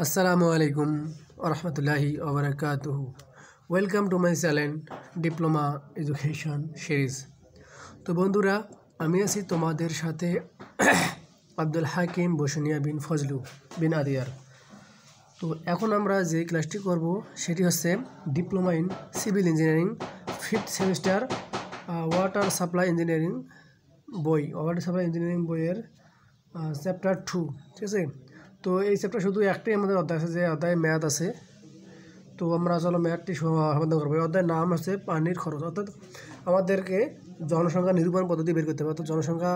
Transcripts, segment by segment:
আসসালামু আলাইকুম ওরহমতুল্লাহি ওবরাকাতুহু। Welcome to my channel diploma education series. তো বন্ধুরা, আমি আছি তোমাদের সাথে আব্দুল হাকিম বসুনিয়া বিন ফজলু বিন আদিয়ার। তো এখন আমরা যে ক্লাসটি করব সেটি হচ্ছে diploma in civil engineering 5th semester water supply engineering বইয়ের চ্যাপ্টার 2। ঠিক আছে, তো এই চ্যাপ্টার শুধু একটাই আমাদের অধ্যায় আছে, যে অধ্যায় ম্যাথ আছে। তো আমরা চলো ম্যাথটি সমাধান করবো। এই অধ্যায়ের নাম হচ্ছে পানির খরচ, অর্থাৎ আমাদেরকে জনসংখ্যা নিরূপণ পদ্ধতি বের করতে হবে। অর্থাৎ জনসংখ্যা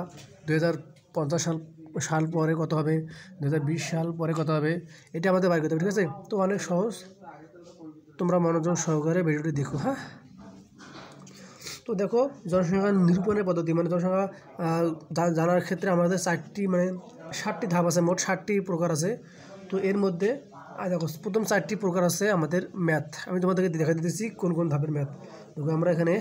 2050 সাল পরে কত হবে, 2020 সাল পরে কত হবে, এটা আমাদের বের করতে হবে। ঠিক আছে, তো অনেক সহজ, তোমরা মনোযোগ সহকারে ভিডিওটি দেখো। হ্যাঁ, তো দেখো, জনসংখ্যা নিরূপণের পদ্ধতি মানে জনসংখ্যা জানার ক্ষেত্রে আমাদের 7টি ধাপ আছে, মোট 7টি প্রকার আছে। তো এর মধ্যে দেখো, প্রথম 4টি প্রকার আছে আমাদের ম্যাথ। আমি তোমাদেরকে দেখা দিতেছি কোন কোন ধাপের ম্যাথ। দেখো, আমরা এখানে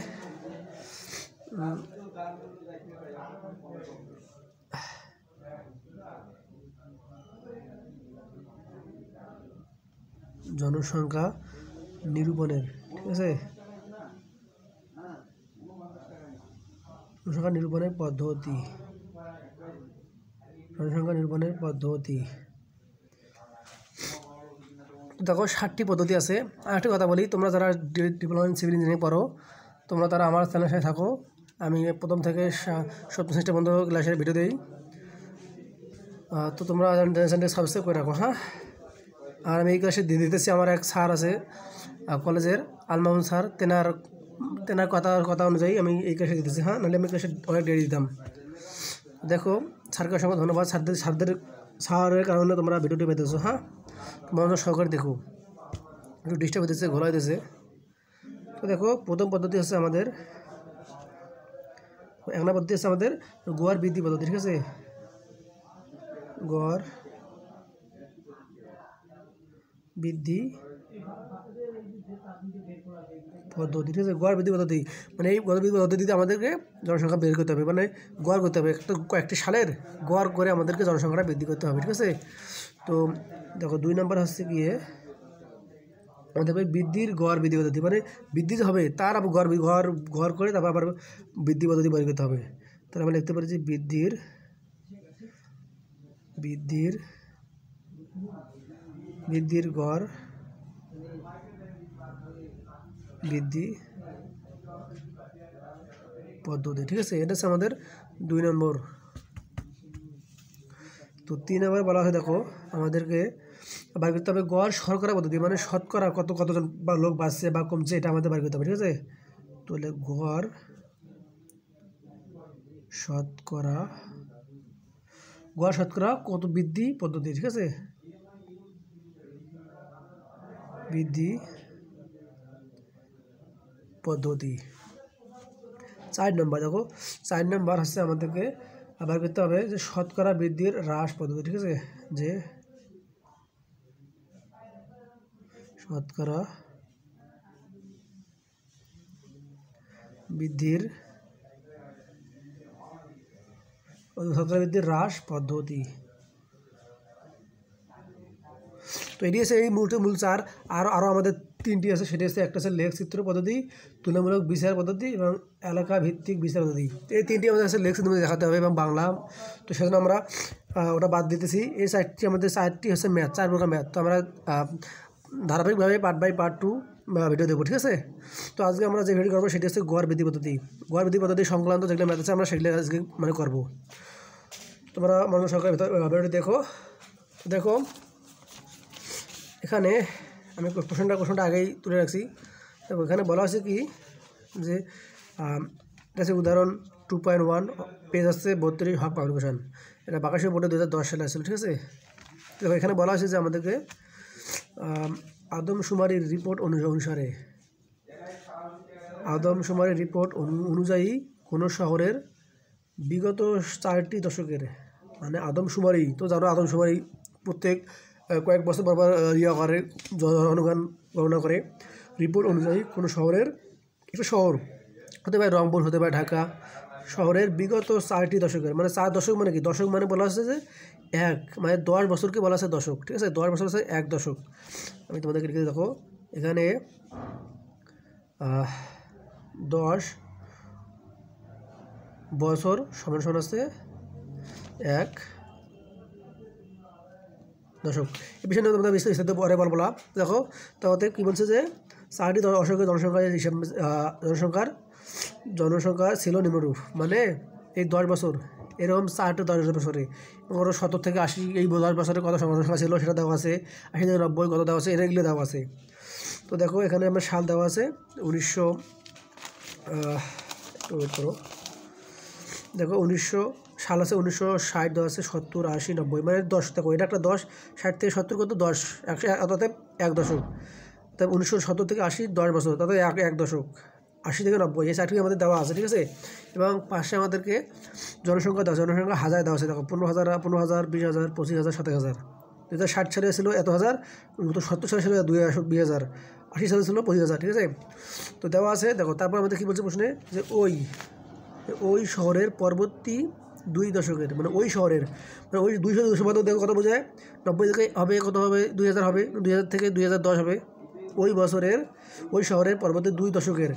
জনসংখ্যা নিরূপণের, ঠিক আছে, জনসংখ্যা নিরূপণের পদ্ধতি। দেখো, 7টি পদ্ধতি আছে। আর একটা কথা বলি, তোমরা যারা ডিপ্লোমা ইন সিভিল ইঞ্জিনিয়ারিং পড়ো, তোমরা তারা আমার চ্যানেলের সাথে থাকো। আমি প্রথম থেকে 7ম সেমিস্টার পর্যন্ত ক্লাসের ভিডিও দিই। তো তোমরা চ্যানেলটি সাবস্ক্রাইব করে রাখো। হ্যাঁ, আর আমি এই ক্লাসে দিয়ে দিতেছি, আমার এক স্যার আছে কলেজের, আলমামুন স্যার, তেনার কথা অনুযায়ী আমি এই ক্লাসে দিতেছি। হ্যাঁ, নাহলে আমি ক্লাসে অনেক দেরি দিতাম। দেখো, স্যারকে অসংখ্য ধন্যবাদ, স্যারের কারণে তোমরা ভিডিওটি পেতেছো। হ্যাঁ, মনোযোগ সহকারে দেখো, একটু ডিস্টার্ব হতেছে, ঘোলা হইতেছে। তো দেখো, প্রথম পদ্ধতি হচ্ছে আমাদের গড় বৃদ্ধি পদ্ধতি। ঠিক আছে, গড় বৃদ্ধি পদ্ধতি। ঠিক আছে, গড় বৃদ্ধি পদ্ধতি মানে এই গড় বৃদ্ধি পদ্ধতিতে আমাদেরকে জনসংখ্যা বের করতে হবে, মানে গড় করতে হবে, কয়েকটি সালের গড় করে আমাদেরকে জনসংখ্যাটা বৃদ্ধি করতে হবে। ঠিক আছে, তো দেখো 2 নম্বর হচ্ছে গিয়ে আমাদের বৃদ্ধির গড় বৃদ্ধি পদ্ধতি, মানে বৃদ্ধি হবে তার আবার গড় করে তারপর আবার বৃদ্ধি পদ্ধতি বের করতে হবে। তাহলে আমরা লিখতে পারি যে বৃদ্ধির গড় বৃদ্ধি পদ্ধতি। ঠিক আছে, এটা হচ্ছে আমাদের 2 নম্বর। তো 3 নম্বর বলা হয়, দেখো আমাদেরকে বের করতে হবে গড় শতকরা পদ্ধতি, মানে শতকরা কতজন বা লোক বাড়ছে বা কমছে, এটা আমাদের বের করতে হবে। ঠিক আছে, তাহলে গড় শতকরা কত বৃদ্ধি পদ্ধতি। ঠিক আছে, বৃদ্ধি পদ্ধতি। 4 নম্বর, দেখো 4 নম্বর হচ্ছে আমাদেরকে বের করতে হবে যে শতকরা বৃদ্ধির হ্রাস পদ্ধতি। ঠিক আছে, যে শতকরা বৃদ্ধির হ্রাস পদ্ধতি। তো এটি আছে এই মূল 4। আরও আমাদের 3টি আছে, সেটি হচ্ছে একটা হচ্ছে লেখচিত্র পদ্ধতি, তুলনামূলক বিচার পদ্ধতি এবং এলাকা ভিত্তিক বিচার পদ্ধতি। এই 3টি আমাদের আছে লেখচিত্র দেখাতে হবে এবং বাংলা। তো সেজন্য আমরা ওটা বাদ দিতেছি। এই 4টি আমাদের 4টি হচ্ছে ম্যাথ, 4 প্রকার ম্যাথ। তো আমরা ধারাবাহিকভাবে পার্ট বাই পার্ট 2 ভিডিও দেবো। ঠিক আছে, তো আজকে আমরা যে ভিডিও করবো সেটি হচ্ছে গড় বৃদ্ধি পদ্ধতি। গড় বৃদ্ধি পদ্ধতি সংক্রান্ত যেগুলো ম্যাথ আছে আমরা সেগুলো আজকে করবো। তোমরা মনোযোগ সহকারে ভিডিওটি দেখো। এখানে আমি কোশ্চেনটা আগেই তুলে রাখছি। দেখো, এখানে বলা আছে কি যে এটা হচ্ছে উদাহরণ 2.1, পেজ আসছে 32, হক পাবলিকেশন। এটা বাকাশি বোর্ডে 2010 সালে আসছিল। ঠিক আছে, দেখো এখানে বলা আছে যে আমাদেরকে আদমশুমারির রিপোর্ট অনুযায়ী কোনো শহরের বিগত 4টি দশকের, মানে আদমশুমারি তো জানো, আদমশুমারি প্রত্যেক কয়েক বছর পর করে জনগণ গণনা করে। রিপোর্ট অনুযায়ী কোনো শহরের, একটা শহর হতে পারে রংপুর, হতে পারে ঢাকা, শহরের বিগত 4টি দশকের, মানে 4 দশক মানে কি, দশক মানে বলা হচ্ছে যে 1, মানে 10 বছরকে বলা আছে দশক, ঠিক আছে। 10 বছর হচ্ছে 1 দশক। আমি তোমাদেরকে লিখে দেখো এখানে 10 বছর সমান সমান আছে 1 দশক। এই বিষয়ে নিয়ে তোমাদের বিস্তারিত পরে বলা। দেখো তাতে কী বলছে যে 4টি দশকের জনসংখ্যার হিসাব, জনসংখ্যা ছিল নিম্নরূপ, মানে এই 10 বছর এরকম 4টি 10 বছরে 70 থেকে 80 এই 10 বছরে কত জনসংখ্যা ছিল সেটা দেওয়া আছে, 80 থেকে 90 কত দেওয়া আছে, এগুলো দেওয়া আছে। তো দেখো এখানে আমার সাল দেওয়া আছে 1900, একটু ওয়েট করো, দেখো 1900 সাল আছে, 1960 দেওয়া আছে, 70, 80, 90, মানে 10। দেখো এটা একটা 10, 60 থেকে 70 কত 10, 100, অর্থাৎ 1 দশক। তাই 1970 থেকে 80 10 বছর, তাতে 1 দশক। 80 থেকে 90 এই 4টি আমাদের দেওয়া আছে, ঠিক আছে। এবং পাশে আমাদেরকে জনসংখ্যা দেওয়া আছে, জনসংখ্যা হাজার দেওয়া আছে। দেখো 15,000, 20,000, 25,000, 27,000। 2060 সালে ছিল এত হাজার, 70 সালে ছিল 20,000, 80 সালে ছিল 25,000, ঠিক আছে। তো দেওয়া আছে। দেখো তারপর আমাদের কী বলছে প্রশ্নে, যে ওই শহরের পরবর্তী 2 দশকের, মানে ওই শহরের, মানে ওই 200 মধ্যে দেখো কত বোঝায়, 90 থেকে হবে কত হবে, 2000 হবে, 2000 থেকে 2010 হবে। ওই বছরের ওই শহরের পরবর্তী 2 দশকের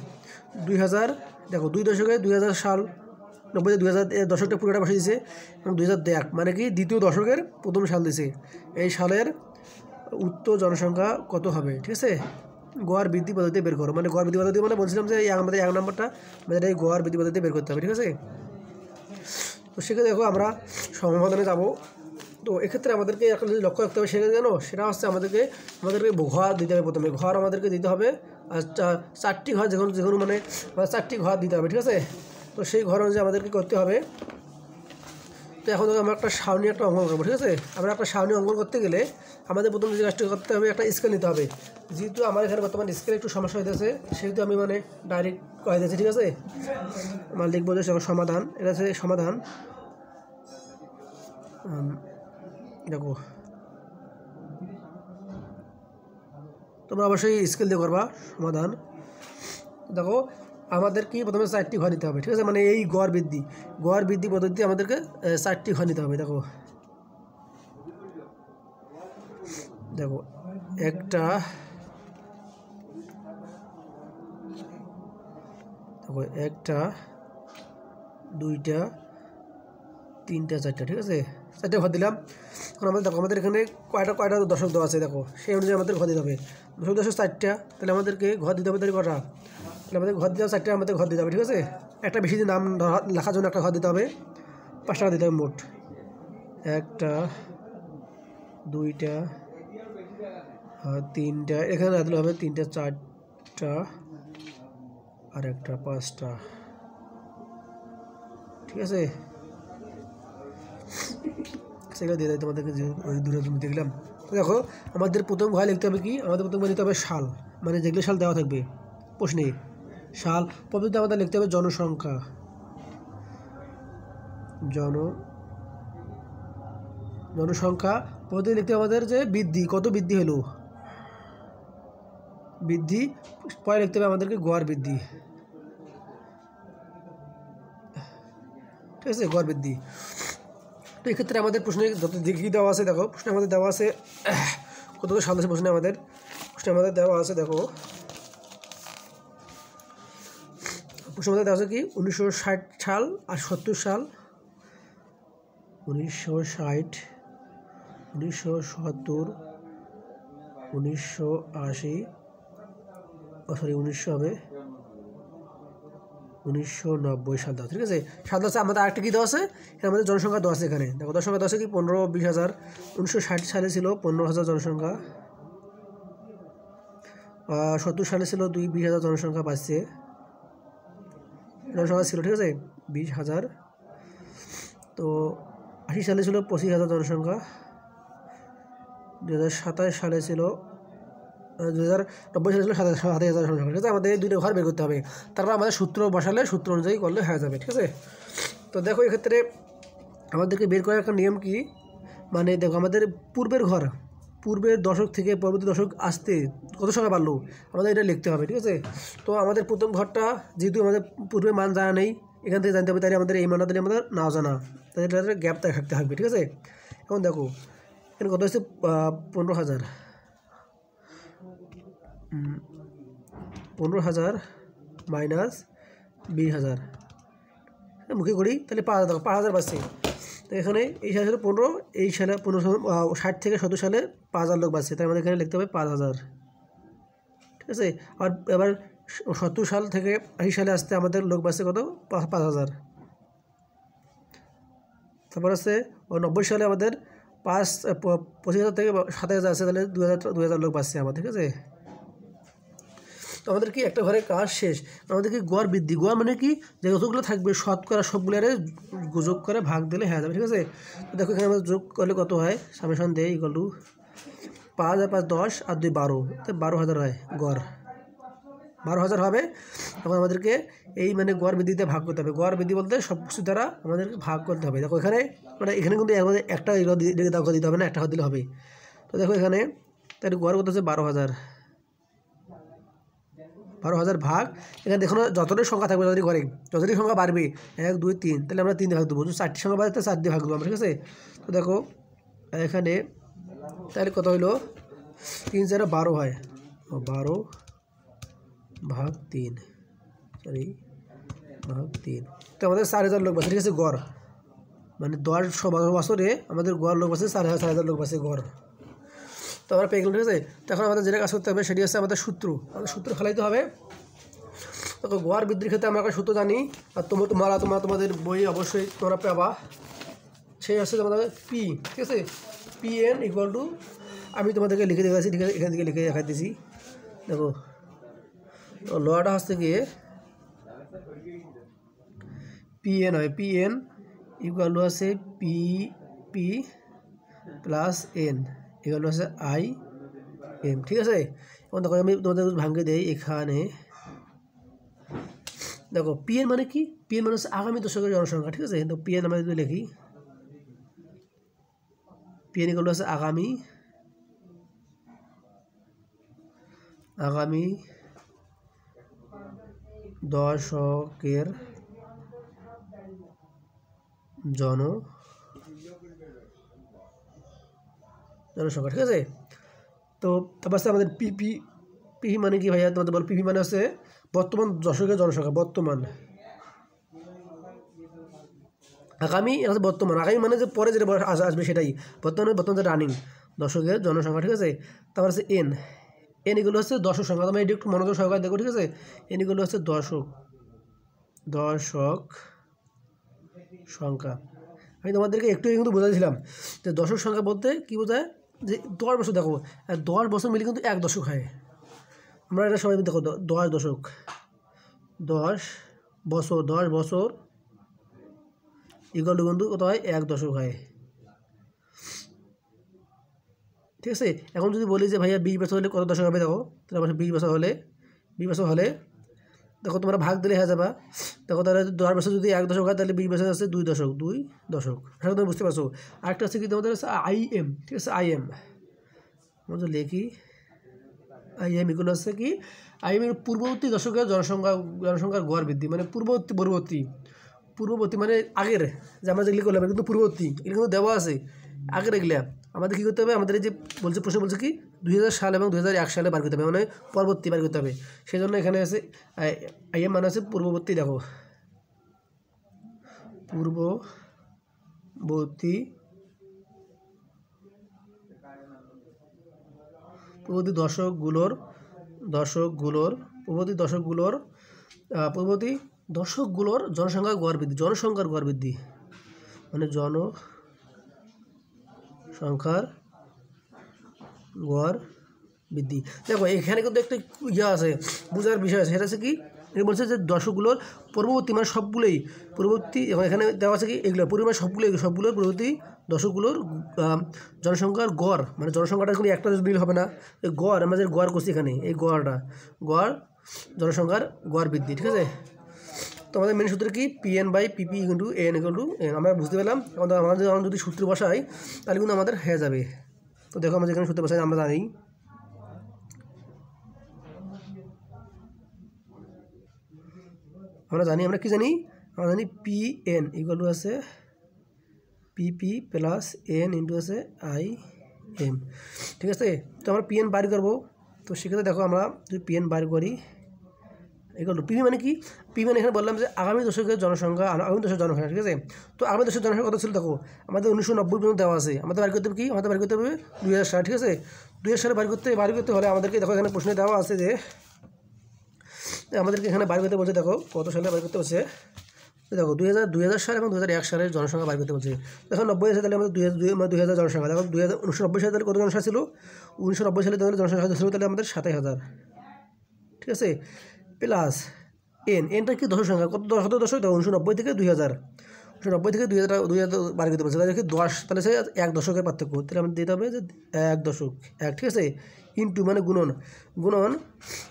2000, দেখো 2 দশকে 2000 সাল, 90 2000 দশকটা পুরোটা বসে দিয়েছে, এবং 2000 দেখ মানে কি দ্বিতীয় দশকের প্রথম সাল দিছে। এই সালের উত্তর জনসংখ্যা কত হবে, ঠিক আছে। গড় বৃদ্ধি পদ্ধতি বের করো, মানে গড় বৃদ্ধি পদ্ধতি মানে বলছিলাম যে আমাদের 1 নম্বরটা আমাদের এই গড় বৃদ্ধি পদ্ধতি বের করতে হবে, ঠিক আছে। তো সেক্ষেত্রে দেখো আমরা সমাধানে যাব। তো এক্ষেত্রে আমাদেরকে একটা যদি লক্ষ্য রাখতে হবে সেটা জানো, সেটা হচ্ছে আমাদেরকে ঘর দিতে হবে। প্রথমে ঘর আমাদেরকে দিতে হবে, আর 4টি ঘর যেগুলো মানে 4টি ঘর দিতে হবে, ঠিক আছে। তো সেই ঘর অনুযায়ী আমাদেরকে করতে হবে। তো এখন আমরা একটা সারণী অঙ্কন করবো, ঠিক আছে। আমরা একটা সারণী অঙ্কন করতে গেলে আমাদের প্রথম যে কাজটা করতে হবে, একটা স্কেল নিতে হবে। যেহেতু আমার এখানে বর্তমানে স্কেল একটু সমস্যা হইতেছে, সেহেতু আমি মানে ডাইরেক্ট করে দিয়েছি, ঠিক আছে। আমার লিখবো যে সমাধান, এটা হচ্ছে সমাধান। দেখো তোমরা অবশ্যই স্কেল দিয়ে করবা সমাধান। দেখো আমাদের কি প্রথমে 4টি ঘর নিতে হবে, ঠিক আছে। মানে এই গড় বৃদ্ধি পদ্ধতি আমাদেরকে 4টি ঘর নিতে হবে। দেখো একটা, দেখো 1টা 2টা 3টা 4টা, ঠিক আছে। 4টে ঘর দিলাম। এখন আমাদের দেখো আমাদের এখানে কয়টা দশক দেওয়া আছে, দেখো সেই অনুযায়ী আমাদের ঘর দিতে হবে। দশক 4টা, তাহলে আমাদেরকে ঘর দিতে হবে তাহলে কটা, তাহলে আমাদের ঘর দিতে হবে 4টা, আমাদের ঘর দিতে হবে, ঠিক আছে। একটা বেশি নাম লেখার জন্য একটা ঘর দিতে হবে, 5 টাকা দিতে হবে মোট। 1টা 2টা 3টা, এখানে দিলে হবে 3টা 4টা আর একটা 5টা, ঠিক আছে। সেগুলো দিয়ে দেয় তোমাদেরকে, যে ওই দূরে দেখলাম। দেখো আমাদের প্রথম ঘরে লিখতে হবে কি, আমাদের প্রথম ঘরে লিখতে হবে সাল, মানে যেগুলো সাল দেওয়া থাকবে প্রশ্নে সাল। পদ্ধতিতে আমাদের লিখতে হবে জনসংখ্যা, জনসংখ্যা পদ্ধতি লিখতে হবে আমাদের যে বৃদ্ধি, কত বৃদ্ধি হলো বৃদ্ধি। পরে লিখতে হবে আমাদেরকে গড় বৃদ্ধি, ঠিক আছে, গড় বৃদ্ধি। তো এক্ষেত্রে আমাদের প্রশ্নে যত দিকই দেওয়া আছে, দেখো প্রশ্নে আমাদের দেওয়া আছে কত সাল আছে, প্রশ্নে আমাদের দেওয়া আছে। দেখো প্রশ্নের মধ্যে দেওয়া আছে কি 1960 সাল আর 70 সাল, 1960, 1970, 1980, সরি 1900 হবে, 1990 সাল দেওয়া, ঠিক আছে। সাল আছে আমাদের আরেকটা কী দেওয়া আছে, এখানে আমাদের জনসংখ্যা দেওয়া আছে। এখানে দেখো জনসংখ্যা দেওয়া আছে কি 15-20 হাজার। 1960 সালে ছিল 15,000 জনসংখ্যা, 70 সালে ছিল 20,000 জনসংখ্যা বাড়ছে, জনসংখ্যা ছিল, ঠিক আছে 20,000। তো 80 সালে ছিল 25,000 জনসংখ্যা, 2027 সালে ছিল 2090 সালে ছিল 27,000 জনসংখ্যা, ঠিক আছে। আমাদের এই 2টা ঘর বের করতে হবে, তারপর আমাদের সূত্র বসালে সূত্র অনুযায়ী করলে হয়ে যাবে, ঠিক আছে। তো দেখো এক্ষেত্রে আমাদেরকে বের করার একটা নিয়ম কি, মানে দেখো আমাদের পূর্বের দশক থেকে পরবর্তী দশক আসতে কত সংখ্যা বাড়লো আমাদের এটা লিখতে হবে, ঠিক আছে। তো আমাদের প্রথম ঘরটা যেহেতু আমাদের পূর্বে মান জানা নেই, এখান থেকে জানতে হবে, তাহলে আমাদের এই মানটা দিলে আমাদের নাও জানা, তাহলে গ্যাপ থাকতে থাকবে। ঠিক আছে, এখন দেখো এখানে কত হচ্ছে 15,000, 15,000 মাইনাস 20,000, মুখে করি, তাহলে 5,000 দেখো 5,000 বাড়ছে। তো এখানে এই সালে 15, এই সালে 60 থেকে 70 সালে 5,000 লোক বাড়ছে, তাই আমাদের এখানে লিখতে হবে 5,000। ঠিক আছে, আর এবার 70 সাল থেকে 80 সালে আসতে আমাদের লোক বাড়ছে কত, 5,000। তারপর আছে 90 সালে আমাদের 25,000 থেকে 27,000 আছে, তাহলে 2,000 লোক বাড়ছে আমাদের। ঠিক আছে, তো আমাদের কি একটা ঘরে কাজ শেষ, আমাদের কি গড় বৃদ্ধি, গড় মানে কি যে যতগুলো থাকবে শতকরা সবগুলোরে যোগ করে ভাগ দিলে হয়ে যাবে। ঠিক আছে, তো দেখো এখানে আমাদের যোগ করলে কত হয়, সামেশন দেয় ইকুয়াল টু 5 আর 5 10 আর 2 12, তো 12,000 হয় গড়, 12,000 হবে। তখন আমাদেরকে এই মানে গড় বৃদ্ধিতে ভাগ করতে হবে, গড় বৃদ্ধি বলতে সব কিছু দ্বারা আমাদেরকে ভাগ করতে হবে। দেখো এখানে মানে এখানে কিন্তু আমাদের একটা দিতে হবে না, একটা দিলে হবে। তো দেখো এখানে তাহলে গড় কত হচ্ছে 12,000, 12,000 ভাগ, এখানে দেখো যতটা সংখ্যা থাকবে যতটি ঘরে যতটি সংখ্যা বাড়বে 1 2 3, তাহলে আমরা 3 দিয়ে ভাগ দেবো, 4টি সংখ্যা বাড়তে 4 দিয়ে ভাগ দেবো আমরা। ঠিক আছে, তো দেখো এখানে তাহলে কত হইলো 3 4 12 হয়, 12 ভাগ 3, সরি ভাগ 3, তো আমাদের 4,000 লোক বাঁচে। ঠিক আছে, গড় মানে 10 বছরে আমাদের গড় লোক বাঁচে 4,000 লোক বাঁচে গড়। তো আমরা পেয়ে গেলাম। ঠিক আছে, তখন আমাদের যেটা কাজ করতে হবে সেটি হচ্ছে আমাদের সূত্র খেলাইতে হবে। তো গড় বৃদ্ধির ক্ষেত্রে আমরা একটা সূত্র জানি, আর তোমাদের বই অবশ্যই তোমরা পাবা, সেই হচ্ছে তোমাদের পি। ঠিক আছে, PN ইকুয়াল টু, আমি তোমাদেরকে লিখে দেখাচ্ছি, ঠিক আছে, এখান থেকে লিখে দেখাইতেছি। দেখো তো লটা হচ্ছে গিয়ে PN হয়, PN ইকুয়াল টু আছে PP plus N equal to আছে IM। ঠিক আছে, এখন দেখো আমি তোমাদের ভাঙে দেই, এখানে দেখো PN মানে কি, PN মানে হচ্ছে আগামী দশকের জনসংখ্যা। ঠিক আছে, তো PN আমরা যদি লিখি, PN ইকুয়াল টু আছে আগামী দশকের জনসংখ্যা। ঠিক আছে, তো তারপর আমাদের পিপি মানে কি ভাইয়া, তোমাদের বল, পিপি মানে হচ্ছে বর্তমান দশকের জনসংখ্যা, বর্তমান। আগামী বর্তমান, আগামী মানে যে পরে যেটা আসবে সেটাই, বর্তমান যে রানিং দশকের জনসংখ্যা। ঠিক আছে, তারপর হচ্ছে এন এগুলো হচ্ছে দশক সংখ্যা, তোমরা একটু মনোযোগ সহকারে দেখো। ঠিক আছে, এন এগুলো হচ্ছে দশক সংখ্যা। আমি তোমাদেরকে একটু কিন্তু বোঝাচ্ছিলাম যে দশক সংখ্যা বলতে কী বোঝায়, যে 10 বছর, দেখো 10 বছর মিলে কিন্তু 1 দশক হয়। আমরা এটা সবাই দেখো 10 দশক, 10 বছর ইকুয়াল টু কিন্তু কত হয়, 1 দশক হয়। ঠিক আছে, এখন যদি বলি যে ভাইয়া 20 বছর হলে কত দশক হবে, দেখো তাহলে আমার 20 বছর হলে দেখো তোমরা ভাগ দিলে হয়ে যাবা। দেখো তাহলে 10 বছর যদি 1 দশক হয়, তাহলে 20 বছর আছে 2 দশক, সেটা তুমি বুঝতে পারছো। আরেকটা হচ্ছে কি তোমাদের হচ্ছে IM। ঠিক আছে, IM আমরা লিখি, IM এগুলো হচ্ছে কি, IM এর পূর্ববর্তী দশকের জনসংখ্যার গড় বৃদ্ধি, মানে পূর্ববর্তী মানে আগের, যে আমরা যেগুলি করলাম কিন্তু পূর্ববর্তী, এগুলো কিন্তু দেওয়া আছে আগের। এগুলা আমাদের কী করতে হবে, আমাদের এই যে প্রশ্ন বলছে কি 2000 সাল এবং 2001 সালে বার করতে হবে, মানে পরবর্তী বার করতে হবে। সেই জন্য এখানে আছে IM মানে আছে পূর্ববর্তী। দেখো পূর্ববর্তী দশকগুলোর জনসংখ্যার গড় বৃদ্ধি, মানে জনসংখ্যার গড় বৃদ্ধি। দেখো এখানে কিন্তু একটা ইয়ে আছে, বোঝার বিষয় আছে, সেটা হচ্ছে কি, বলছে যে দশকগুলোর পূর্ববর্তী মানে সবগুলোই পূর্ববর্তী, এখানে দেওয়া আছে কি এগুলো পরিমাণ সবগুলোর পূর্ববর্তী দশকগুলোর জনসংখ্যার গড়, মানে জনসংখ্যাটা কিন্তু একটা মিল হবে না, এই গড় আমাদের গড় করছি এখানে, এই গড় জনসংখ্যার গড় বৃদ্ধি। ঠিক আছে, তো আমাদের মেন সূত্র কি, PN/PP = N = আমরা বুঝতে পেলাম। আমাদের যদি সূত্র বসাই তাহলে কিন্তু আমাদের হয়ে যাবে। তো দেখো আমরা যেখানে সূত্র বসাই আমরা জানি, আমরা কি জানি আমরা জানি পি এন ইকুয়াল টু আছে পিপি প্লাস এন ইন্টু আছে আই এম, ঠিক আছে। তো আমরা পিএন বাইর করবো। তো সেক্ষেত্রে দেখো আমরা যদি পিএন বাইর করি ইকুয়াল টু পিভি মানে কি, পিভি মানে এখানে বললাম যে আগামী দশকের জনসংখ্যা, আগামী দশকের জনসংখ্যা, ঠিক আছে। তো আগামী দশকের জনসংখ্যা কত ছিল দেখো, আমাদের 1990 পর্যন্ত দেওয়া আছে, আমাদের বাইর করতে হবে কি, আমাদের বাইর করতে হবে 2000 সাল, ঠিক আছে। 2000 সালে বাইর করতে হলে আমাদেরকে দেখো এখানে প্রশ্নে দেওয়া আছে যে আমাদেরকে এখানে বাইর করতে বলছে, দেখো কত সালে বাইর করতে বলছে, দেখো 2000 সাল এবং 2001 সালের জনসংখ্যা বাইর করতে বলছে। দেখো 90 আছে তাহলে আমাদের 2000 জনসংখ্যা, দেখো 1990 সালে তাহলে কত জনসংখ্যা ছিল, 1990 সালে তাহলে জনসংখ্যা ছিল তাহলে আমাদের 27,000, ঠিক আছে। প্লাস এনটা কি দশক সংখ্যা, কত দশক, দেখো 1990 থেকে 2000, 1990 থেকে 2000 বাইর করতে বলছে, তাহলে 10, তাহলে সে 1 দশকের পার্থক্য, তাহলে আমাদের দিতে হবে যে 1 দশক 1, ঠিক আছে, ইন্টু মানে গুণন,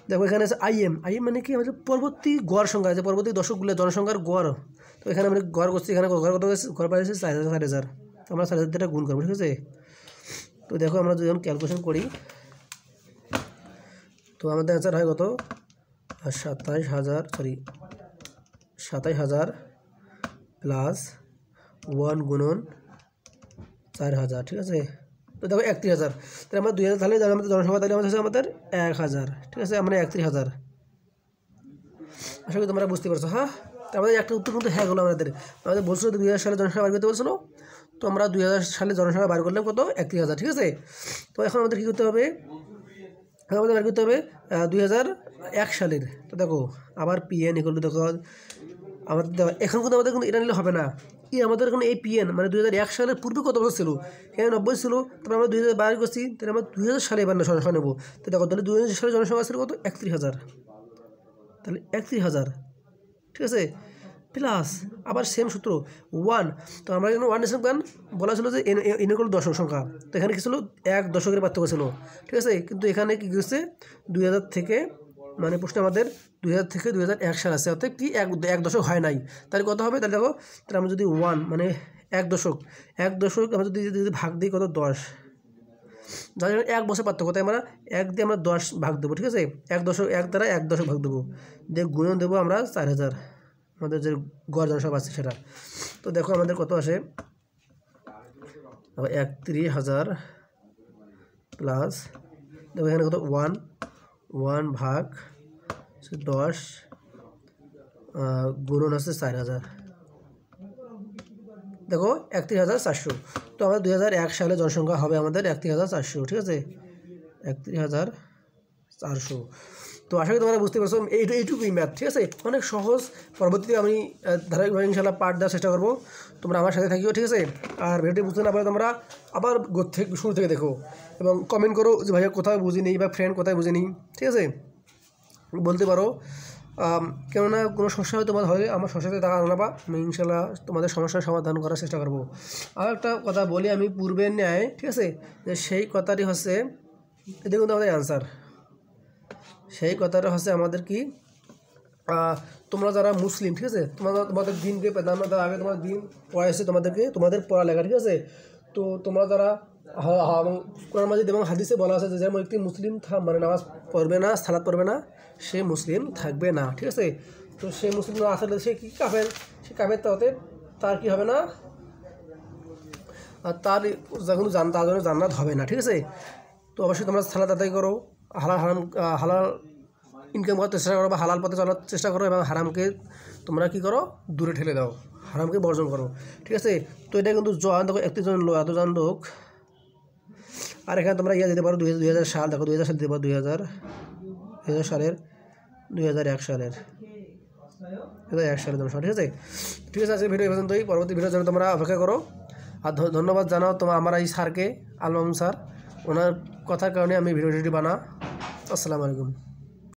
দেখো এখানে আছে আইএম মানে কি, আমাদের পরবর্তী গড় সংখ্যা আছে, পরবর্তী দশকগুলো জনসংখ্যার গড়। তো এখানে আমরা গড় করছি, এখানে গড় কত গড় পাইছে 4,000, আমরা 4,000 গুণ করবো, ঠিক আছে। তো দেখো আমরা যখন ক্যালকুলেশন করি তো আমাদের অ্যান্সার হয় কত, 27,000 প্লাস 1 গুণন 4,000, ঠিক আছে। তো দেখো 31,000, তাহলে আমরা 2,000 তাহলে আমাদের জনসংখ্যা তাহলে আমাদের 1,000, ঠিক আছে, আমরা 31,000। আশা করি তোমরা বুঝতে পারছো। হ্যাঁ, তো আমাদের একটা উত্তর কিন্তু হ্যাঁ হলো, আমাদের বলছিল 2000 সালে জনসংখ্যা বার করতে বলছিল, তো আমরা 2000 সালে জনসংখ্যা বার করলাম কত, 31,000, ঠিক আছে। তো এখন আমাদের কী করতে হবে, আমাদের বার করতে হবে 2001 সালের। তো দেখো আবার পিএন ইকুয়াল টু, দেখো আমাদের এখন কিন্তু আমাদের কিন্তু এটা নিলে হবে না, আমাদের এখন এই পিএন মানে 2001 সালের পূর্বে কত বছর ছিল, এখানে 90 ছিল, তারপর আমরা 2000 বার করছি, তাহলে আমরা 2000 সালে এবার জনসংখ্যা নেবো। তো দেখো তাহলে 2000 সালে জনসংখ্যা ছিল কত, 31,000, তাহলে 31,000, ঠিক আছে। প্লাস আবার সেম সূত্র 1, তো আমরা এখানে 1 নিয়েছিলাম, বলা ছিল যে এন ইকুয়াল দশক সংখ্যা, তো এখানে কী ছিল 1 দশকের পার্থক্য ছিল, ঠিক আছে। কিন্তু এখানে কী হচ্ছে 2000 থেকে, মানে প্রশ্নে আমাদের 2000 থেকে 2001 সাল আছে, অর্থাৎ কি 1 দশক হয় নাই, তাহলে কত হবে, তাহলে দেখো তাহলে আমরা যদি 1 মানে 1 দশক আমরা যদি ভাগ দিই কত, 10, যার জন্য 1 বছর পার্থক্য, তাই আমরা 1 দিয়ে আমরা 10 ভাগ দেবো, ঠিক আছে। 1 দ্বারা 1 দশক ভাগ দেবো, দিয়ে গুণন দেবো আমরা 4,000, আমাদের যে গড় জনসংখ্যা আছে সেটা। তো দেখো আমাদের কত আসে, 31,000 প্লাস, দেখো এখানে কত 1 ভাগ 10 গুণন আছে 4,000, দেখো 31,400। তো আমাদের 2001 সালে জনসংখ্যা হবে আমাদের 31,400, ঠিক আছে, 31,400। তো আশা করি তোমরা বুঝতে পারছো, এইটুকুই ম্যাথ, ঠিক আছে, অনেক সহজ। পরবর্তীতে আমি ধারাবাহিকভাবে ইনশাআল্লাহ পার্ট দেওয়ার চেষ্টা করবো, তোমরা আমার সাথে থাকিও, ঠিক আছে। আর ভিডিওটি বুঝতে না পারলে তোমরা আবার শুরু থেকে দেখো এবং কমেন্ট করো যে ভাইয়া কোথায় বুঝিনি বা ফ্রেন্ড কোথায় বুঝিনি, ঠিক আছে, বলতে পারো। কেননা কোনো সমস্যা হয়তো তোমাদের হলে আমার সমস্যাতে টাকা আনাবা, আমি ইনশাল্লাহ তোমাদের সমস্যার সমাধান করার চেষ্টা করবো। আর একটা কথা বলি আমি পূর্বের ন্যায়, ঠিক আছে, যে সেই কথাটি হচ্ছে, দেখুন আমাদের অ্যান্সার, সেই কথাটা হচ্ছে আমাদের কি, তোমরা যারা মুসলিম, ঠিক আছে, তোমাদের দিনকে আগে তোমার দিন পড়াইছে তোমাদের পড়ালেখা, ঠিক আছে। তো তোমরা যারা কোরআন মাজিদ এবং হাদিসে বলা আছে যে যেমন একটি মুসলিম মানে নামাজ পড়বে না, সালাত পড়বে না, সে মুসলিম থাকবে না, ঠিক আছে। তো সে মুসলিম আসলে সে কি কাফের, সে কাফের, তাতে তার কি হবে না, তার যখন তার জন্য জান্নাত হবে না, ঠিক আছে। তো অবশ্যই তোমরা সালাত আদায় করো, হালাল ইনকাম করার চেষ্টা করো বা হালাল পথে চলার চেষ্টা করো, এবং হারামকে তোমরা কী করো, দূরে ঠেলে দাও, হারামকে বর্জন করো, ঠিক আছে। তো এটা কিন্তু দেখো এতজন লোক, আর এখানে তোমরা দিতে পারো 2000 সাল, দেখো 2000 সাল দিতে পারো, 2000 সালের 2001 সালের জন্য, ঠিক আছে। ঠিক আছে, আজকে ভিডিও পর্যন্তই, পরবর্তী ভিডিওর জন্য তোমরা অপেক্ষা করো। আর ধন্যবাদ জানাও আমার এই স্যারকে, আল মামুন স্যার, ওনার কথার কারণে আমি ভিডিওটি বানা। আসসালামু আলাইকুম।